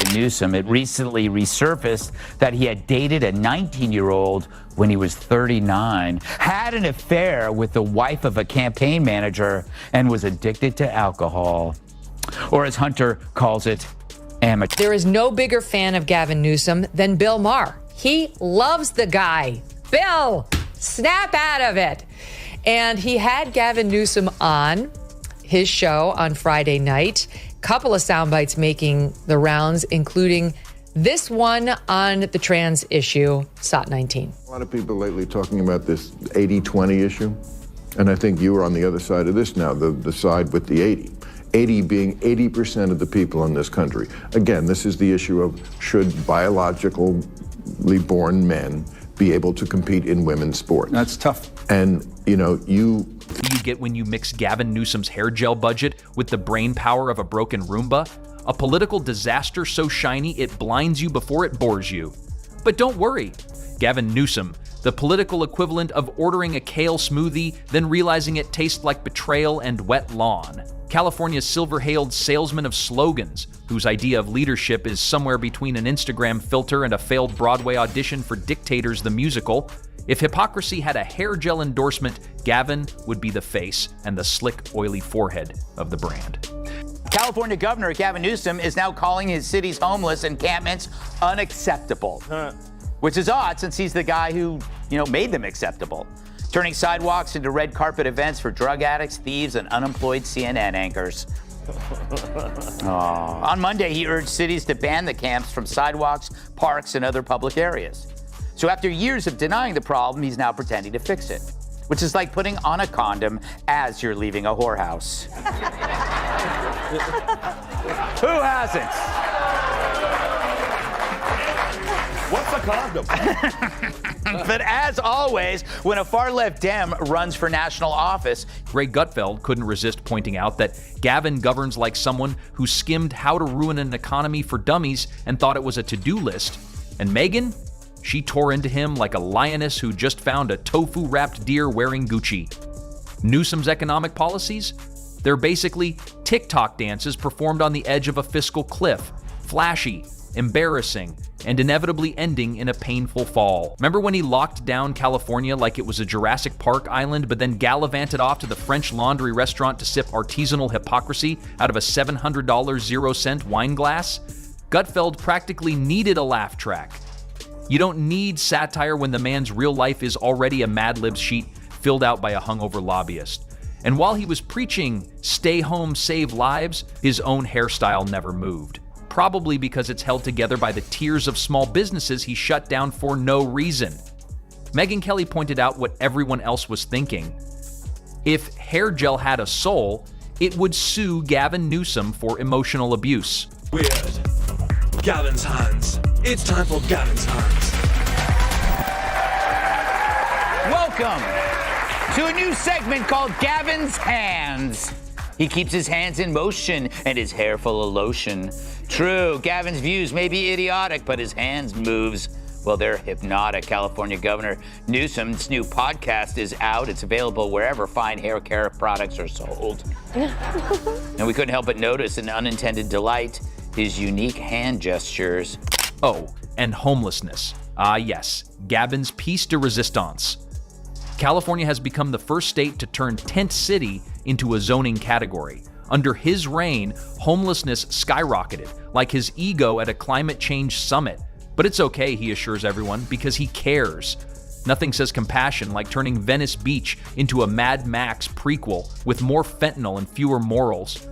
Gavin Newsom, it recently resurfaced that he had dated a 19-year-old when he was 39, had an affair with the wife of a campaign manager, and was addicted to alcohol. Or as Hunter calls it, amateur. There is no bigger fan of Gavin Newsom than Bill Maher. He loves the guy. Bill, snap out of it. And he had Gavin Newsom on his show on Friday night. Couple of sound bites making the rounds, including this one on the trans issue, SOT 19. A lot of people lately talking about this 80-20 issue, and I think you are on the other side of this now, the side with the 80. 80 being 80% of the people in this country. Again, this is the issue of should biologically born men be able to compete in women's sports. That's tough. And, you get when you mix Gavin Newsom's hair gel budget with the brain power of a broken Roomba? A political disaster so shiny it blinds you before it bores you. But don't worry. Gavin Newsom, the political equivalent of ordering a kale smoothie, then realizing it tastes like betrayal and wet lawn. California's silver-hailed salesman of slogans, whose idea of leadership is somewhere between an Instagram filter and a failed Broadway audition for Dictators the Musical. If Hypocrisy had a hair gel endorsement, Gavin would be the face and the slick, oily forehead of the brand. California Governor Gavin Newsom is now calling his city's homeless encampments unacceptable, which is odd since he's the guy who, made them acceptable, turning sidewalks into red carpet events for drug addicts, thieves, and unemployed CNN anchors. On Monday, he urged cities to ban the camps from sidewalks, parks, and other public areas. So after years of denying the problem, he's now pretending to fix it, which is like putting on a condom as you're leaving a whorehouse. Who hasn't? What's a condom? But as always, when a far-left Dem runs for national office, Greg Gutfeld couldn't resist pointing out that Gavin governs like someone who skimmed How to Ruin an Economy for Dummies and thought it was a to-do list. And Megyn? She tore into him like a lioness who just found a tofu-wrapped deer wearing Gucci. Newsom's economic policies? They're basically TikTok dances performed on the edge of a fiscal cliff. Flashy, embarrassing, and inevitably ending in a painful fall. Remember when he locked down California like it was a Jurassic Park island, but then gallivanted off to the French Laundry restaurant to sip artisanal hypocrisy out of a $700 0-cent wine glass? Gutfeld practically needed a laugh track. You don't need satire when the man's real life is already a Mad Libs sheet filled out by a hungover lobbyist. And while he was preaching stay home, save lives, his own hairstyle never moved. Probably because it's held together by the tears of small businesses he shut down for no reason. Megyn Kelly pointed out what everyone else was thinking. If hair gel had a soul, it would sue Gavin Newsom for emotional abuse. Weird. Gavin's hands. It's time for Gavin's hands. welcome to a new segment called Gavin's Hands. He keeps his hands in motion and his hair full of lotion. True, Gavin's views may be idiotic, but his hands moves, well, they're hypnotic. California Governor Newsom's new podcast is out. It's available wherever fine hair care products are sold. And we couldn't help but notice an unintended delight, his unique hand gestures. Oh, and homelessness. Ah, yes, Gavin's piece de resistance. California has become the first state to turn tent city into a zoning category. Under his reign, homelessness skyrocketed, like his ego at a climate change summit. But it's okay, he assures everyone, because he cares. Nothing says compassion like turning Venice Beach into a Mad Max prequel with more fentanyl and fewer morals.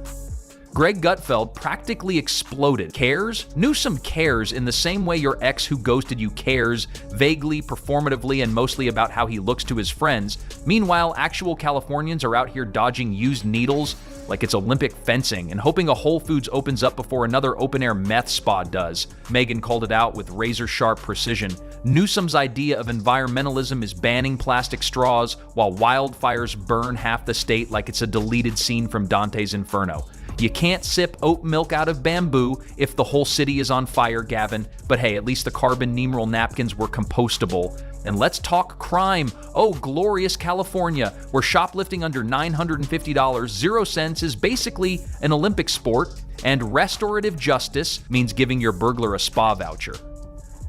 Greg Gutfeld practically exploded. Cares? Newsom cares in the same way your ex who ghosted you cares, vaguely, performatively, and mostly about how he looks to his friends. Meanwhile, actual Californians are out here dodging used needles like it's Olympic fencing and hoping a Whole Foods opens up before another open-air meth spa does. Megyn called it out with razor-sharp precision. Newsom's idea of environmentalism is banning plastic straws while wildfires burn half the state like it's a deleted scene from Dante's Inferno. You can't sip oat milk out of bamboo if the whole city is on fire, Gavin. But hey, at least the carbon Nemeral napkins were compostable. And let's talk crime. Oh, glorious California, where shoplifting under $950, 0 cents, is basically an Olympic sport. and restorative justice means giving your burglar a spa voucher.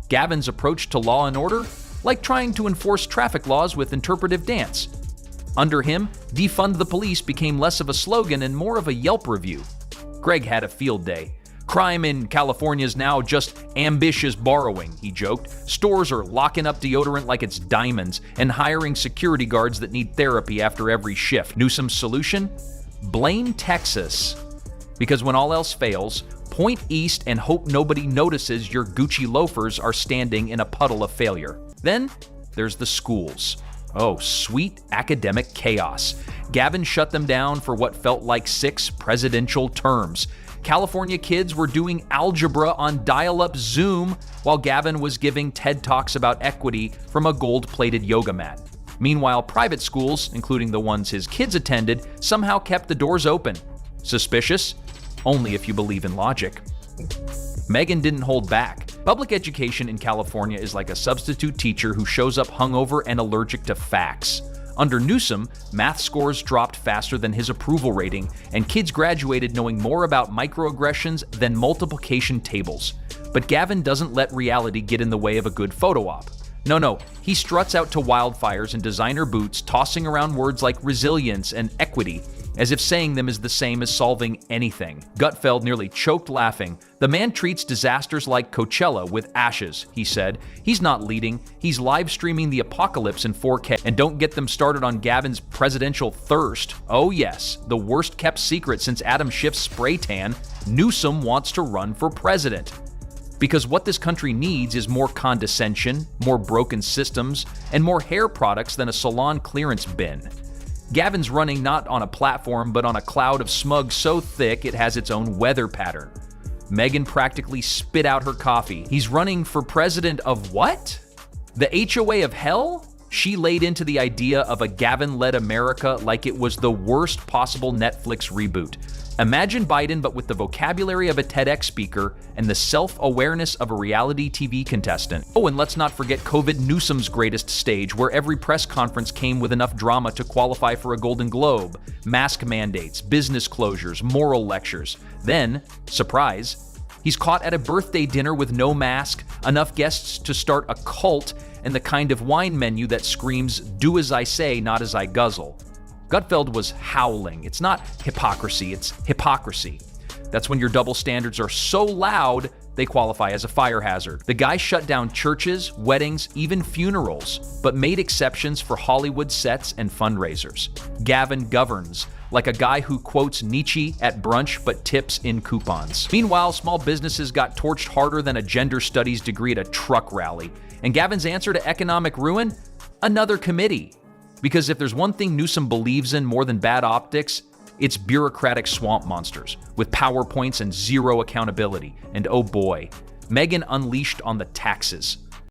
Gavin's approach to law and order? Like trying to enforce traffic laws with interpretive dance. Under him, defund the police became less of a slogan and more of a Yelp review. Greg had a field day. Crime in California is now just ambitious borrowing, he joked. Stores are locking up deodorant like it's diamonds and hiring security guards that need therapy after every shift. Newsom's solution? Blame Texas. Because when all else fails, point east and hope nobody notices your Gucci loafers are standing in a puddle of failure. Then there's the schools. Oh, sweet academic chaos. Gavin shut them down for what felt like 6 presidential terms. California kids were doing algebra on dial-up Zoom while Gavin was giving TED Talks about equity from a gold-plated yoga mat. Meanwhile, private schools, including the ones his kids attended, somehow kept the doors open. Suspicious? Only if you believe in logic. Megyn didn't hold back. Public education in California is like a substitute teacher who shows up hungover and allergic to facts. Under Newsom, math scores dropped faster than his approval rating, and kids graduated knowing more about microaggressions than multiplication tables. But Gavin doesn't let reality get in the way of a good photo op. No, he struts out to wildfires in designer boots, tossing around words like resilience and equity, as if saying them is the same as solving anything. Gutfeld nearly choked laughing. The man treats disasters like Coachella with ashes, he said. He's not leading, he's live streaming the apocalypse in 4K. And don't get them started on Gavin's presidential thirst. Oh yes, the worst kept secret since Adam Schiff's spray tan, Newsom wants to run for president. Because what this country needs is more condescension, more broken systems, and more hair products than a salon clearance bin. Gavin's running not on a platform, but on a cloud of smug so thick it has its own weather pattern. Megyn practically spit out her coffee. He's running for president of what? The HOA of hell? She laid into the idea of a Gavin-led America like it was the worst possible Netflix reboot. Imagine Biden, but with the vocabulary of a TEDx speaker and the self-awareness of a reality TV contestant. Oh, and let's not forget COVID Newsom's greatest stage, where every press conference came with enough drama to qualify for a Golden Globe. Mask mandates, business closures, moral lectures. Then, surprise, he's caught at a birthday dinner with no mask, enough guests to start a cult, and the kind of wine menu that screams, "Do as I say, not as I guzzle." Gutfeld was howling. It's not hypocrisy, it's hypocrisy. That's when your double standards are so loud, they qualify as a fire hazard. The guy shut down churches, weddings, even funerals, but made exceptions for Hollywood sets and fundraisers. Gavin governs, like a guy who quotes Nietzsche at brunch but tips in coupons. Meanwhile, small businesses got torched harder than a gender studies degree at a truck rally. And Gavin's answer to economic ruin? Another committee. Because if there's one thing Newsom believes in more than bad optics, it's bureaucratic swamp monsters with PowerPoints and zero accountability. And oh boy, Megyn unleashed on the taxes.